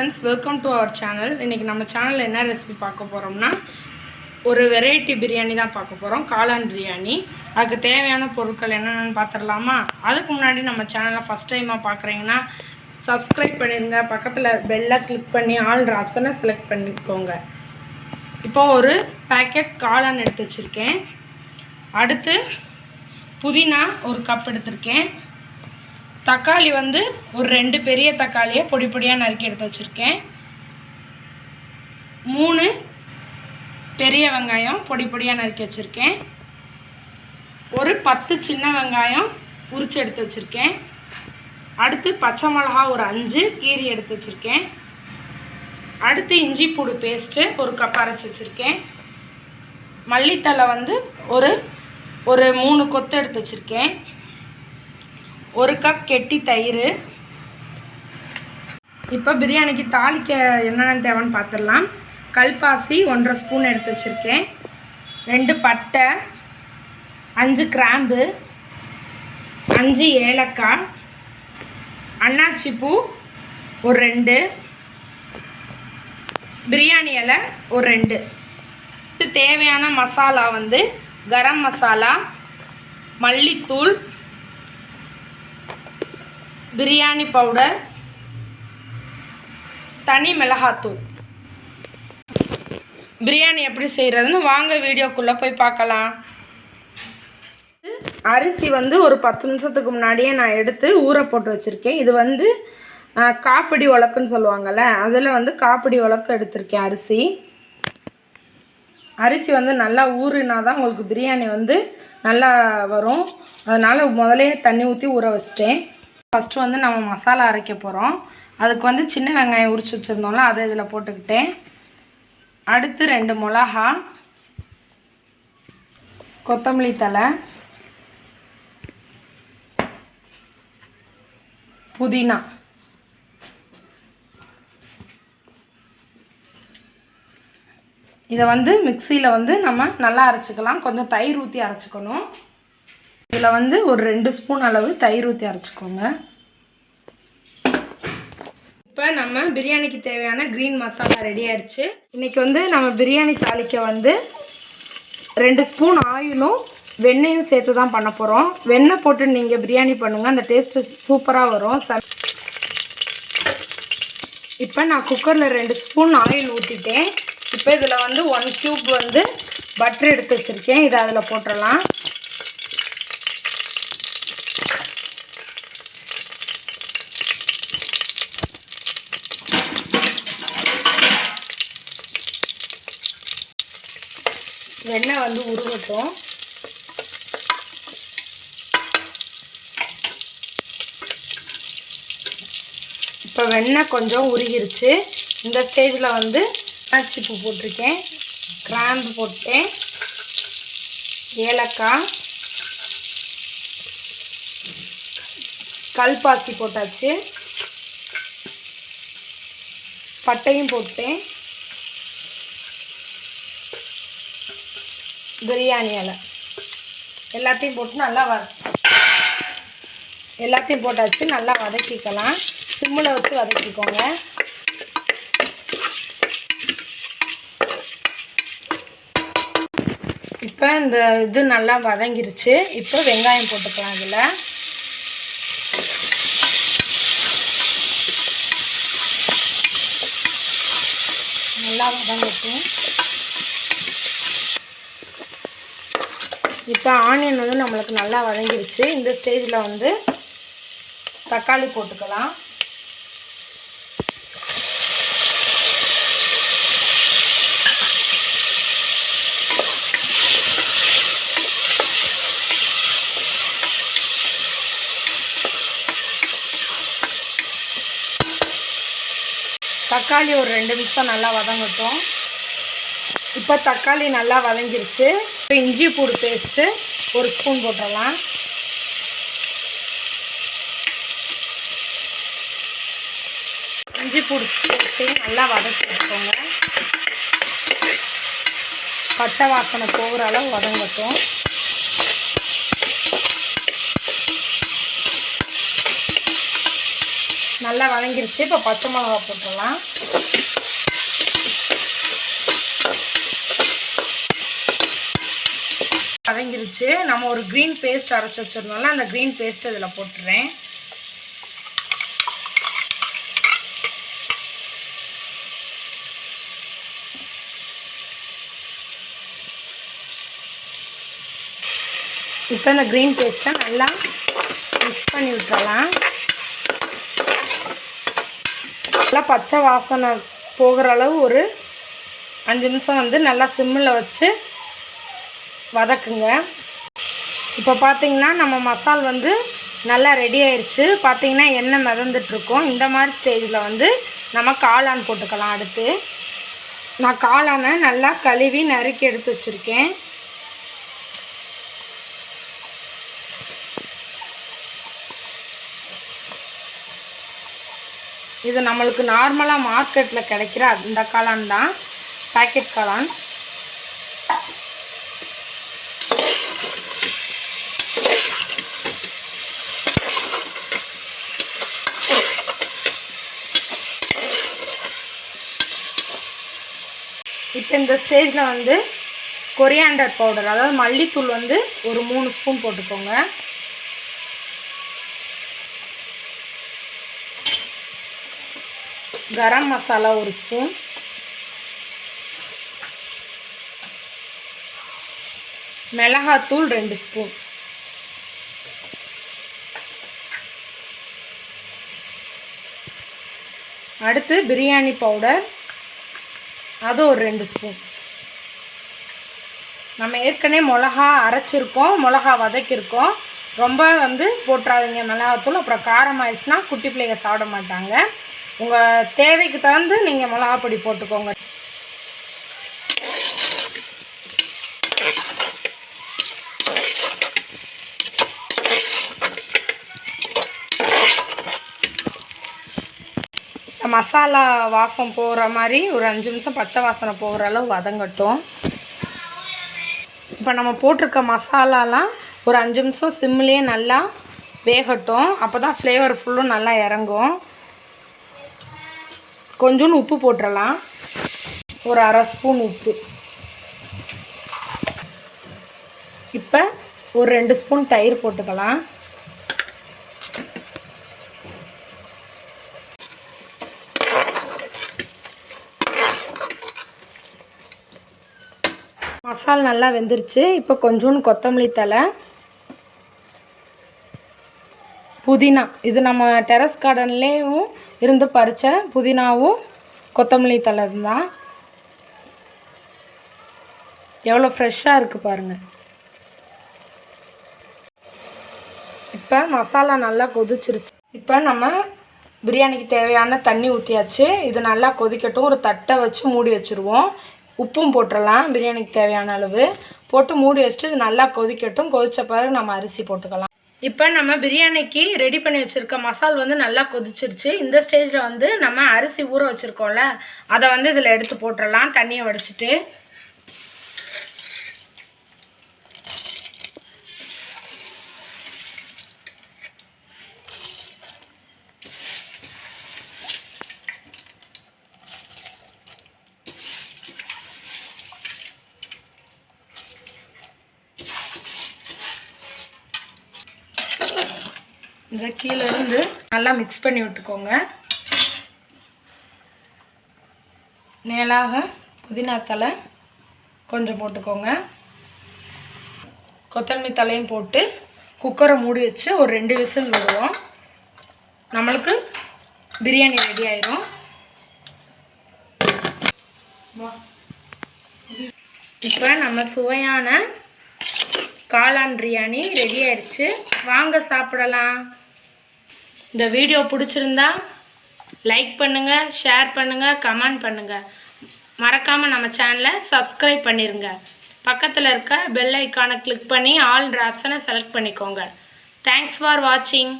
friends, welcome to our channel. இன்னைக்கு நம்ம சேனல்ல என்ன ரெசிபி பார்க்க போறோம்னா ஒரு வெரைட்டி பிரியாணி தான் பார்க்க போறோம். காளான் பிரியாணி. அதுக்கு தேவையான பொருட்கள் என்னென்னன்னு பார்த்தறலாமா? அதுக்கு முன்னாடி நம்ம சேனலை ஃபர்ஸ்ட் டைமா பார்க்கறீங்கன்னா Subscribe பண்ணிருங்க. பக்கத்துல பெல்ல கிளிக் பண்ணி ஆல் ஆப்ஷனை செலக்ட் பண்ணிக்கோங்க. இப்போ ஒரு பாக்கெட் காளான் எடுத்து வச்சிருக்கேன். அடுத்து புதினா ஒரு கப் எடுத்துர்க்கேன். தக்காளி வந்து ஒரு 2 பெரிய தக்காளியை பொடி பொடியா நறுக்கி எடுத்து வச்சிருக்கேன். 3 பெரிய வெங்காயம் பொடி பொடியா நறுக்கி வச்சிருக்கேன். ஒரு 10 சின்ன வெங்காயம் உரிச்சு எடுத்து வச்சிருக்கேன். அடுத்து பச்சை மிளகாய் ஒரு 5 கீரி எடுத்து வச்சிருக்கேன். அடுத்து இஞ்சி பூண்டு பேஸ்ட் ஒரு கப் அரைச்சு வச்சிருக்கேன். மல்லித்தலை வந்து ஒரு 3 கொத்து எடுத்து வச்சிருக்கேன். 1 கப் கெட்டி தயிர். இப்போ பிரியாணிக்கு தாளிக்க என்னென்ன தேவைன்னு பார்த்துடலாம். கல்பாசி 1.5 ஸ்பூன் எடுத்து வச்சுருக்கேன். 2 பட்டை, 5 கிராம்பு, 5 ஏலக்காய், அன்னாச்சி பூ ஒரு 2, பிரியாணி இலை ஒரு 2. தேவையான மசாலா வந்து கரம் மசாலா, மல்லித்தூள், பிரியாணி பவுடர், தனி மிளகாத்தூள். பிரியாணி எப்படி செய்கிறதுன்னு வாங்க வீடியோக்குள்ளே போய் பார்க்கலாம். அரிசி வந்து ஒரு 10 நிமிஷத்துக்கு முன்னாடியே நான் எடுத்து ஊற போட்டு வச்சுருக்கேன். இது வந்து காப்பிடி உலக்குன்னு சொல்லுவாங்கள்ல, அதில் வந்து காப்பிடி உலக்கு எடுத்திருக்கேன். அரிசி வந்து நல்லா ஊறினா தான் உங்களுக்கு பிரியாணி வந்து நல்லா வரும். அதனால் முதலே தண்ணி ஊற்றி ஊற வச்சிட்டேன். ஃபஸ்ட்டு வந்து நம்ம மசாலா அரைக்க போகிறோம். அதுக்கு வந்து சின்ன வெங்காயம் உரிச்சு வச்சுருந்தோம்ல, அதை இதில் போட்டுக்கிட்டேன். அடுத்து 2 மிளகா, கொத்தமல்லி தழை, புதினா, இதை வந்து மிக்சியில் வந்து நம்ம நல்லா அரைச்சிக்கலாம். கொஞ்சம் தயிர் ஊற்றி அரைச்சிக்கணும். இதில் வந்து ஒரு 2 ஸ்பூன் அளவு தயிர் ஊற்றி அரைச்சிக்கோங்க. இப்போ நம்ம பிரியாணிக்கு தேவையான க்ரீன் மசாலா ரெடி ஆயிடுச்சு. இன்றைக்கி வந்து நம்ம பிரியாணி தாளிக்க வந்து 2 ஸ்பூன் ஆயிலும் வெண்ணெயும் சேர்த்து தான் பண்ண போகிறோம். வெண்ணெய் போட்டு நீங்கள் பிரியாணி பண்ணுங்கள், அந்த டேஸ்ட்டு சூப்பராக வரும். இப்போ நான் குக்கரில் 2 ஸ்பூன் ஆயில் ஊற்றிட்டேன். இப்போ இதில் வந்து 1 கியூப் வந்து பட்டர் எடுத்து வச்சுருக்கேன். இதை அதில் போட்டுடலாம். வெண்ணெய் வந்து உருகட்டும். இப்போ வெண்ணெய் கொஞ்சம் உருகிருச்சு. இந்த ஸ்டேஜில் வந்து அன்னாச்சி பூ போட்டிருக்கேன், கிராம்பு போட்டேன், ஏலக்காய், கல்பாசி போட்டாச்சு, பட்டையும் போட்டேன், பிரியாணி இலை எல்லாத்தையும் போட்டு எல்லாத்தையும் போட்டாச்சு. நல்லா வதக்கிக்கலாம். சிம்மில் வச்சு வதக்கிக்கோங்க. இப்போ இந்த இது நல்லா வதங்கிருச்சு. இப்போ வெங்காயம் போட்டுக்கலாம். இதில் நல்லா வதங்கட்டும். இப்போ ஆனியன் வந்து நம்மளுக்கு நல்லா வதங்கிருச்சு. இந்த ஸ்டேஜில் வந்து தக்காளி போட்டுக்கலாம். தக்காளி ஒரு 2 நிமிஷம் நல்லா வதங்கட்டும். இப்போ தக்காளி நல்லா வதங்கிருச்சு. இப்போ இஞ்சி பூண்டு பேஸ்ட்டு 1 ஸ்பூன் போட்டுடலாம். இஞ்சி பூண்டு பேஸ்ட்டையும் நல்லா வதக்கி வச்சுக்கோங்க. பச்சை வாசனை போகிற அளவு வதங்கட்டும். நல்லா வதங்கிருச்சு. இப்போ பச்சை மிளகா போட்டுடலாம். வதங்கிருச்சு. நம்ம ஒரு க்ரீன் பேஸ்ட் அரைச்சி வச்சிருந்தோம்ல, அந்த க்ரீன் பேஸ்ட் இதில் போட்டுறேன். இப்போ இந்த க்ரீன் பேஸ்ட்டை நல்லா மிக்ஸ் பண்ணி விட்டுறலாம். நல்லா பச்சை வாசனை போகிற அளவு ஒரு 5 நிமிஷம் வந்து நல்லா சிம்மில் வச்சு வதக்குங்க. இப்போ பார்த்திங்கன்னா நம்ம மசால் வந்து நல்லா ரெடி ஆயிடுச்சு. பார்த்திங்கன்னா எண்ணெய் மிதந்துட்டுருக்கோம். இந்த மாதிரி ஸ்டேஜில் வந்து நம்ம காளான் போட்டுக்கலாம். அடுத்து நான் காளானை நல்லா கழுவி நறுக்கி எடுத்து வச்சுருக்கேன். இது நம்மளுக்கு நார்மலாக மார்க்கெட்டில் கிடைக்கிற இந்த காளான் தான், பேக்கெட் காளான். இப்போ இந்த ஸ்டேஜில் வந்து கொரியாண்டர் பவுடர், அதாவது மல்லித்தூள் வந்து ஒரு 3 ஸ்பூன் போட்டுக்கோங்க. கரம் மசாலா 1 ஸ்பூன், மிளகாத்தூள் 2 ஸ்பூன், அடுத்து பிரியாணி பவுடர் அது ஒரு 2 ஸ்பூன். நம்ம ஏற்கனவே மிளகா அரைச்சிருக்கோம், மிளகா வதக்கியிருக்கோம். ரொம்ப வந்து போட்டுறாதீங்க மிளகாத்தூள், அப்புறம் காரம் ஆயிடுச்சுன்னா குட்டி பிள்ளைங்க சாப்பிட மாட்டாங்க. உங்கள் தேவைக்கு தகுந்து நீங்கள் மிளகா பொடி போட்டுக்கோங்க. மசாலா வாசம் போகிற மாதிரி ஒரு 5 நிமிஷம் பச்சை வாசனை போகிற அளவு வதங்கட்டும். இப்போ நம்ம போட்டிருக்க மசாலாலாம் ஒரு 5 நிமிஷம் சிம்லேயே நல்லா வேகட்டும். அப்போ தான் ஃப்ளேவர் ஃபுல்லும் நல்லா இறங்கும். கொஞ்சோண்டு உப்பு போட்டுடலாம், ஒரு 1/2 ஸ்பூன் உப்பு. இப்போ ஒரு 2 ஸ்பூன் தயிர் போட்டுக்கலாம். மசாலா நல்லா வெந்துருச்சு. இப்போ கொஞ்சோண்டு கொத்தமல்லி தழை, புதினா, இது நம்ம டெரஸ் கார்டன்லேயும் இருந்து பறித்த புதினாவும் கொத்தமல்லி தழை தான். எவ்வளோ ஃப்ரெஷ்ஷாக இருக்குது பாருங்கள். இப்போ மசாலா நல்லா கொதிச்சிருச்சு. இப்போ நம்ம பிரியாணிக்கு தேவையான தண்ணி ஊற்றியாச்சு. இது நல்லா கொதிக்கட்டும். ஒரு தட்டை வச்சு மூடி வச்சுருவோம். உப்பும் போட்டுடலாம், பிரியாணிக்கு தேவையான அளவு போட்டு மூடி வச்சுட்டு இது நல்லா கொதிக்கட்டும். கொதித்த பிறகு நம்ம அரிசி போட்டுக்கலாம். இப்போ நம்ம பிரியாணிக்கு ரெடி பண்ணி வச்சுருக்க மசால் வந்து நல்லா கொதிச்சிருச்சு. இந்த ஸ்டேஜில் வந்து நம்ம அரிசி ஊற வச்சுருக்கோம்ல, அதை வந்து இதில் எடுத்து போட்டுடலாம் தண்ணியை வடிச்சிட்டு. இதை கீழே இருந்து நல்லா மிக்ஸ் பண்ணி விட்டுக்கோங்க. மேலாக புதினா தழை கொஞ்சம் போட்டுக்கோங்க. கொத்தமல்லி தலையும் போட்டு குக்கரை மூடி வச்சு ஒரு 2 விசில் விடுவோம். நம்மளுக்கு பிரியாணி ரெடி ஆயிரும். இப்போ நம்ம சுவையான காளான் பிரியாணி ரெடி ஆயிடுச்சு. வாங்க சாப்பிடலாம். இந்த வீடியோ பிடிச்சிருந்தா லைக் பண்ணுங்கள், ஷேர் பண்ணுங்கள், கமெண்ட் பண்ணுங்கள். மறக்காமல் நம்ம சேனலை சப்ஸ்கிரைப் பண்ணிடுங்க. பக்கத்தில் இருக்க பெல் ஐக்கானை கிளிக் பண்ணி ஆல் ஆப்ஷனை செலக்ட் பண்ணிக்கோங்க. தேங்க்ஸ் ஃபார் வாட்சிங்.